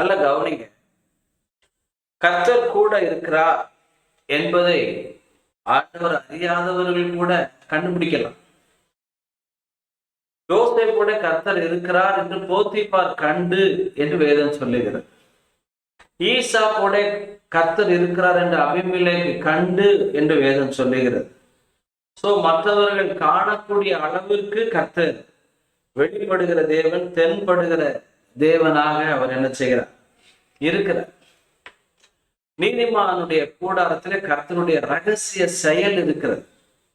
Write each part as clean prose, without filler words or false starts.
நல்ல கவனிங்க. கர்த்தர் கூட இருக்கிறார் என்பதை ஆண்டவர் அறியாதவர்கள் கூட கண்டுபிடிக்கலாம். யோசேப்போட கர்த்தர் இருக்கிறார் என்று போத்திபார் கண்டு என்று வேதம் சொல்லுகிறது. ஈசாக்கோட கர்த்தர் இருக்கிறார் என்று அபிமெலேக்கு கண்டு என்று வேதம் சொல்லுகிறது. சோ மற்றவர்கள் காணக்கூடிய அளவிற்கு கர்த்தர் வெளிப்படுகிற தேவன், தென்படுகிற தேவனாக அவர் என்ன செய்கிறார், இருக்கிறார். நீதிமானுடைய கூடாரத்திலே கர்த்தருடைய ரகசிய செயல் இருக்கிறது.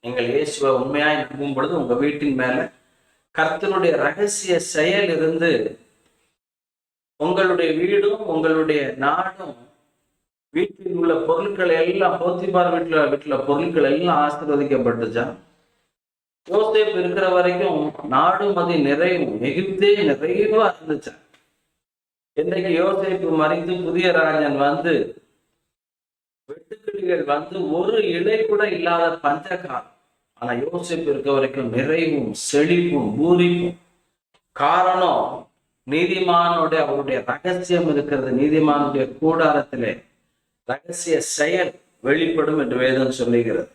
நீங்கள் இயேசுவை உண்மையாய் நம்பும் பொழுது உங்க வீட்டின் மேல கர்த்தருடைய ரகசிய செயல் இருந்து உங்களுடைய வீடும் உங்களுடைய நாடும் வீட்டில் உள்ள பொருட்கள் எல்லாம், போத்திபார் வீட்டுல பொருட்கள் எல்லாம் ஆசீர்வதிக்கப்பட்டுச்சா? யோசேப்பு இருக்கிற வரைக்கும் நாடும் அது நிறைவும், எகிப்தே நிறைவா இருந்துச்சா? இன்றைக்கு யோசேப்பு மறைந்து புதிய ராஜன் வந்து வெட்டுக்கிளிகள் வந்து ஒரு இலை கூட இல்லாத பஞ்சகாலம். ஆனா யோசேப்பு இருக்க வரைக்கும் நிறைவும் செழிப்பும் பூரிப்பும். காரணம், நீதிமானுடைய அவருடைய ரகசியம் இருக்கிறது. நீதிமானுடைய கூடாரத்திலே ரகசிய செயல் வெளிப்படும் என்று வேதம் சொல்லுகிறது.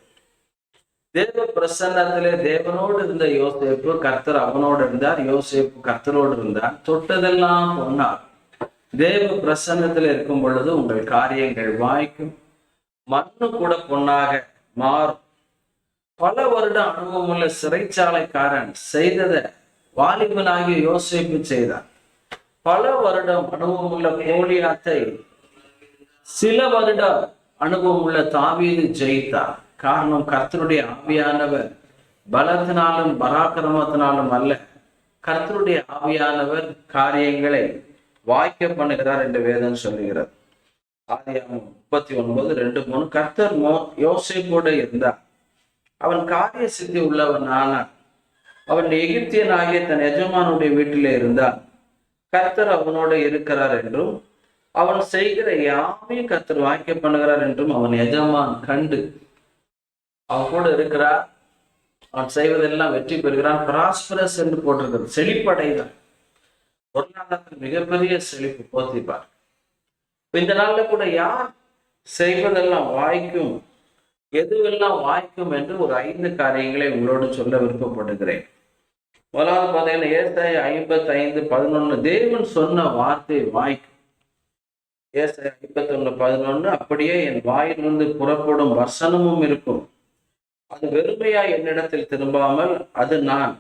தேவ பிரசன்னத்திலே தேவனோடு இருந்த யோசேப்பு, கர்த்தர் அவனோடு இருந்தார். யோசேப்பு கர்த்தரோடு இருந்தார். தொட்டதெல்லாம் பொன்னார். தேவ பிரசன்னத்தில் இருக்கும் பொழுது உங்கள் காரியங்கள் வாய்க்கும். மண்ணு கூட பொன்னாக மாறும். பல வருட அனுபவம் உள்ள சிறைச்சாலைக்காரன் செய்ததை வாலிபனாகிய யோசேப்பு செய்தார். பல வருடம் அனுபவம் உள்ள கோலியாத்தை சில வருட அனுபவம் உள்ள தாவீது ஜெயித்தார். காரணம், கர்த்தருடைய ஆவியானவர் பலத்தினாலும் பராக்கிரமத்தினாலும் அல்ல, கர்த்தருடைய ஆவியானவர் காரியங்களை வாய்க்க பண்ணுகிறார் என்று வேதம் சொல்லுகிறது. ஆதியாகமம் 39:2-3. கர்த்தர் யோசேப்போடு இருந்தார். அவன் காரிய சித்தி உள்ளவன் ஆனான். அவன் எகிப்தியன் ஆகிய தன் எஜமானுடைய வீட்டிலே இருந்தான். கர்த்தர் அவனோடு இருக்கிறார் என்றும் அவன் செய்கிற யாவையும் கர்த்தர் வாய்க்க பண்ணுகிறார் என்றும் அவன் எஜமான் கண்டு அவன் கூட இருக்கிறார். அவன் செய்வதெல்லாம் வெற்றி பெறுகிறான். பிராஸ்பரஸ் என்று போட்டிருக்கிறது, செழிப்படைதான். பொருளாதாரத்தில் மிகப்பெரிய செழிப்பு போத்திபார். இந்த நாள்ல கூட யார் செய்வதெல்லாம் வாய்க்கும், எதுவெல்லாம் வாய்க்கும் என்று ஒரு 5 காரியங்களை உங்களோடு சொல்ல விருப்பப்படுகிறேன். முதலாவது பார்த்தீங்கன்னா ஏசாயா 55:11. தேவன் சொன்ன வார்த்தை வாய்க்கும். ஏசாயா 51:11. அப்படியே என் வாயிலிருந்து புறப்படும் வசனமும் இருக்கும். அது வெறுமையா என்னிடத்தில் திரும்பாமல் அது நான்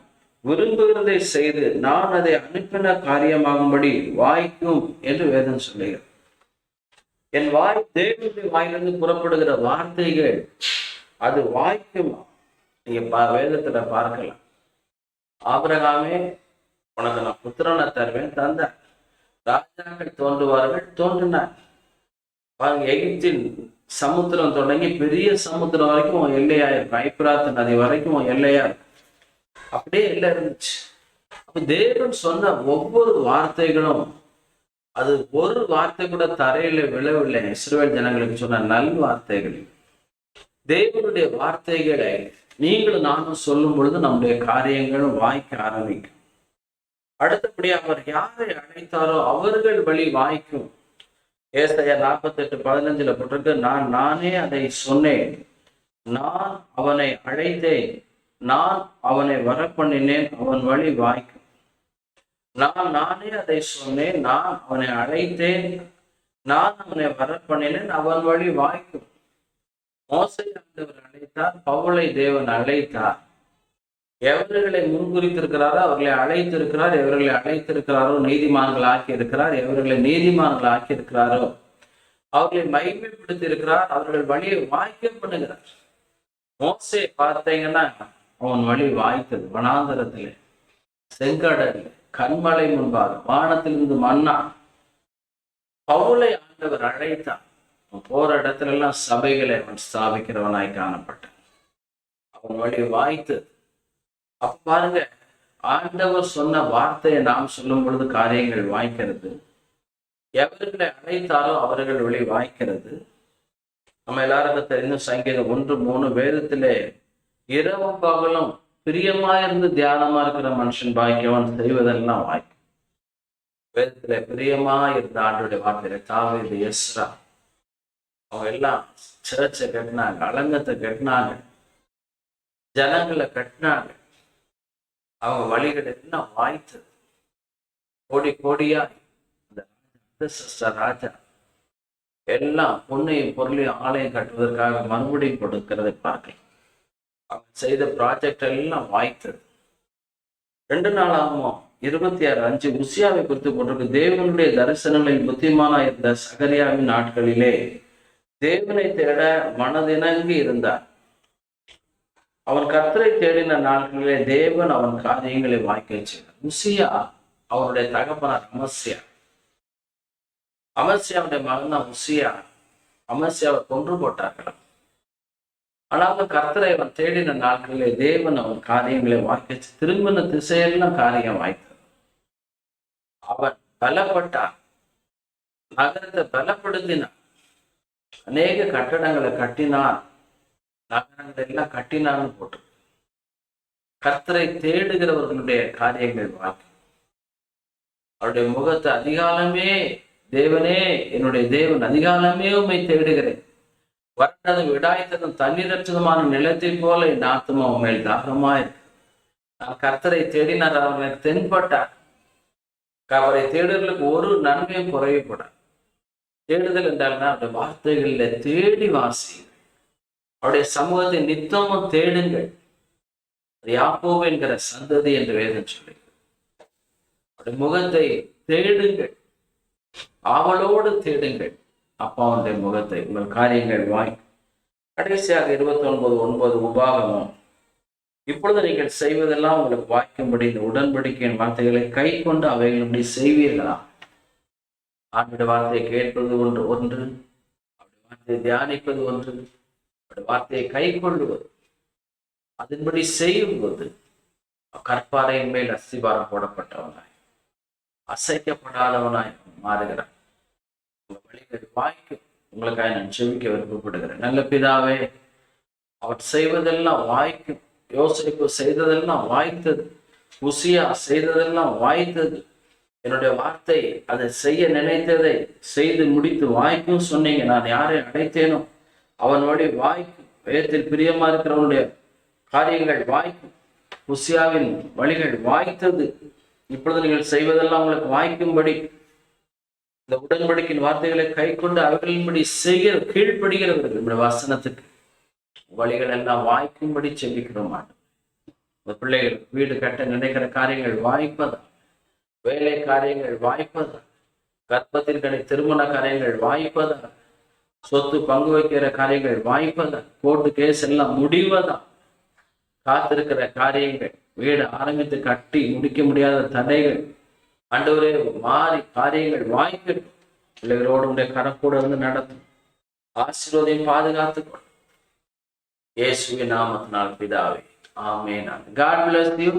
விரும்புகிறதை செய்து நான் அதை அனுப்பின காரியமாகும்படி வாய்க்கும் என்று வேதம் சொல்லுகிறது. என் தேவனுடைய வாயிலிருந்து புறப்படுகிற வார்த்தைகள் அது வாய்க்குமா? நீங்க வேதத்துல பார்க்கலாம். ஆபிரகாமே, உனக்கு நான் புத்திரனை தருவேன், தந்தார். ராஜாக்கள் தோன்றுவார்கள், தோன்றினார். பாருங்க, எகிப்தின் சமுத்திரம் தொடங்கி பெரிய சமுத்திரம் வரைக்கும் எல்லையா இருக்கும். ஐப்ராத் நதி வரைக்கும் எல்லையா இருக்கும். அப்படியே எல்லை இருந்துச்சு. அப்ப தேவன் சொன்ன ஒவ்வொரு வார்த்தைகளும், அது ஒரு வார்த்தை கூட தரையில விழவில்லை. இஸ்ரவேல் ஜனங்களுக்கு சொன்ன நல் வார்த்தைகள். தேவனுடைய வார்த்தைகளை நீங்களும் நானும் சொல்லும் பொழுது நம்முடைய காரியங்களும் வாய்க்க ஆரம்பிக்கும். அடுத்தபடியா அவர் யாரை அழைத்தாரோ அவர்கள் வழி வாய்க்கும். ஏசாயா 48:15 போட்டிருக்கு, நானே அதை சொன்னேன், நான் அவனை அழைத்தேன், நான் அவனை வரப்பண்ணினேன், அவன் வழி வாய்க்கும். நானே அதை சொன்னேன், நான் அவனை அழைத்தேன், நான் அவனை வரப்பண்ணினேன், அவன் வழி வாய்க்கும். மோசே ஆண்டவர் அழைத்தார், பவுலை தேவன் அழைத்தார். எவர்களை முன்குறித்திருக்கிறாரோ அவர்களை அழைத்திருக்கிறார். எவர்களை அழைத்திருக்கிறாரோ நீதிமான்கள் ஆக்கி இருக்கிறார். எவர்களை நீதிமான்கள் ஆக்கி இருக்கிறாரோ அவர்களை மகிமைப்படுத்தி இருக்கிறார். அவர்கள் வழியை வாய்க்க பண்ணுகிறார். மோசே பார்த்தீங்கன்னா அவன் வழி வாய்த்தது. வனாந்தரத்திலே, செங்கடல், கண்மலை முன்பாக, வானத்திலிருந்து மன்னா. பவுலை ஆண்டவர் அழைத்தான். போற இடத்துல எல்லாம் சபைகளை அவன் ஸ்தாபிக்கிறவனாய் காணப்பட்டான். அவன் வழி வாய்த்தது. அப்ப பாருங்க, ஆண்டவர் சொன்ன வார்த்தையை நாம் சொல்லும் பொழுது காரியங்கள் வாய்க்கிறது. எவர்களை அழைத்தாரோ அவர்கள் வழி வாய்க்கிறது. நம்ம எல்லாருக்கும் தெரிந்த சங்கீதம் 1:3 வேதத்திலே இரவும் பகலும் பிரியமா இருந்து தியானமா இருக்கிற மனுஷன் பாக்கியவன், செய்வதெல்லாம் வாய்க்கும். வேதத்துல பிரியமா இருந்த ஆண்டுடைய வார்த்தையில தாவீது, எஸ்ரா அவங்க எல்லாம் சர்ச்சை கட்டினாங்க, அலங்கத்தை கட்டினாங்க, ஜனங்களை கட்டினாங்க. அவங்க வழிகள் எல்லாம் வாய்த்தது. கோடி கோடியா இந்த ராஜா எல்லாம் பொண்ணையும் பொருளையும் ஆலயம் கட்டுவதற்காக மறுபடியும் கொடுக்கிறதை பார்க்கலாம். அவங்க செய்த ப்ராஜெக்ட் எல்லாம் வாய்த்தது. 2 நாளாகவும் 26:5 உசியாவை குறித்து போட்டிருக்கு. தேவனுடைய தரிசனங்களில் புத்திமானா இருந்த சகரியாவின் நாட்களிலே தேவனை தேட மனதிணங்கி இருந்தார். அவன் கர்த்தரை தேடின நாட்களிலே தேவன் அவன் காரியங்களை வாய்க்க செய்தார். உசியா அவருடைய தகப்பனார் அமர்சியாவுடைய மகன் தான் உசியா. அமர்சியாவை கொன்று போட்டார்களாம். ஆனாலும் கர்த்தரை அவன் தேடின நாட்களிலே தேவன் அவன் காரியங்களை வாய்க்க திரும்பின திசையெல்லாம் காரியம் வாய்த்தது. அவன் பலப்பட்டான், நகரத்தை பலப்படுத்தினான், அநேக கட்டடங்களை கட்டினான், நகரங்களை எல்லாம் கட்டினான்னு போட்டு. கர்த்தரை தேடுகிறவர்களுடைய காரியங்கள் வாய்க்கும். அவருடைய முகத்தை அதிகாலமே தேவனே, என்னுடைய தேவன், அதிகாலமே உம்மை தேடுகிறேன். வறண்டதும் விடாய்த்ததும் தண்ணீரற்றதுமான நிலத்தை போல என் ஆத்துமா உண்மையில் தாகமாயிருக்கு. நான் கர்த்தரை தேடினார், அவர் எனக்கு தென்பட்டார். அவரை தேடுதலுக்கு ஒரு நன்மையும் குறையப்படாது. தேடுதல் என்றால்னா அவருடைய வார்த்தைகள்ல தேடி வாசி, அவருடைய சமூகத்தை நித்தமும் தேடுங்கள். யாக்கோபு என்கிற சந்ததி என்று வேதம் சொல்லி, அவருடைய முகத்தை தேடுங்கள், அவளோடு தேடுங்கள். அப்பாவுடைய முகத்தை உங்கள் காரியங்கள் வாய். கடைசியாக 29:9 உபாகமம். இப்பொழுது நீங்கள் செய்வதெல்லாம் உங்களுக்கு வாய்க்கும்படி இந்த உடன்படிக்கையின் வார்த்தைகளை கை கொண்டு அவைகளும்படி செய்வீர்களா? ஆண்டுடைய வார்த்தையை கேட்பது ஒன்று, அவருடைய வார்த்தையை தியானிப்பது ஒன்று, அவருடைய வார்த்தையை கை கொள்ளுவது, அதன்படி செய்யும்போது கற்பாறையின் மேல் அஸ்திபாரம் போடப்பட்டவனாய் அசைக்கப்படாதவனாய் மாறுகிறான். உங்கள் வழிகள் வாய்க்கும். உங்களுக்காக நான் செவிக்க விருப்பப்படுகிறேன். நல்ல பிதாவே, அவர் செய்வதெல்லாம் வாய்க்கும். யோசேப்பு செய்ததெல்லாம் வாய்த்தது, உசியா செய்ததெல்லாம் வாய்த்தது. என்னுடைய வார்த்தை அதை செய்ய நினைத்ததை செய்து முடித்து வாய்க்கும் சொன்னீங்க. நான் யாரை அடைத்தேனோ அவன் வழி வாய்க்கும். வேதத்தில் பிரியமா இருக்கிறவனுடைய காரியங்கள் வாய்க்கும். உசியாவின் வழிகள் வாய்த்தது. இப்பொழுது நீங்கள் செய்வதெல்லாம் உங்களுக்கு வாய்க்கும்படி இந்த உடன்படிக்கையின் வார்த்தைகளை கை கொண்டு அவர்களின்படி செய்கிற கீழ்ப்படுகிறவர்கள் நம்முடைய வசனத்துக்கு வழிகள் எல்லாம் வாய்க்கும்படி செபிக்கிறோம். இந்த பிள்ளைகள் வீடு கட்ட நினைக்கிற காரியங்கள் வாய்ப்பதா, வேலை காரியங்கள் வாய்ப்பதா, கர்ப்பத்தின் கடை திருமண காரியங்கள் வாய்ப்பதா, சொத்து பங்கு வைக்கிற காரியங்கள் வாய்ப்பதா, கோர்ட்டு கேஸ் எல்லாம் முடிவதா, காத்திருக்கிற காரியங்கள், வீடு ஆரம்பித்து கட்டி முடிக்க முடியாத தடைகள் ஆண்டவரே மாறி காரியங்கள் வாய்க்கட்டும். பிள்ளைகளோடு உடைய கரக்கூட இருந்து நடத்தும். ஆசீர்வாதம் பாதுகாத்துக்கொள்ளும். இயேசுவின் நாமத்தினால் பிதாவே, ஆமென். God bless you.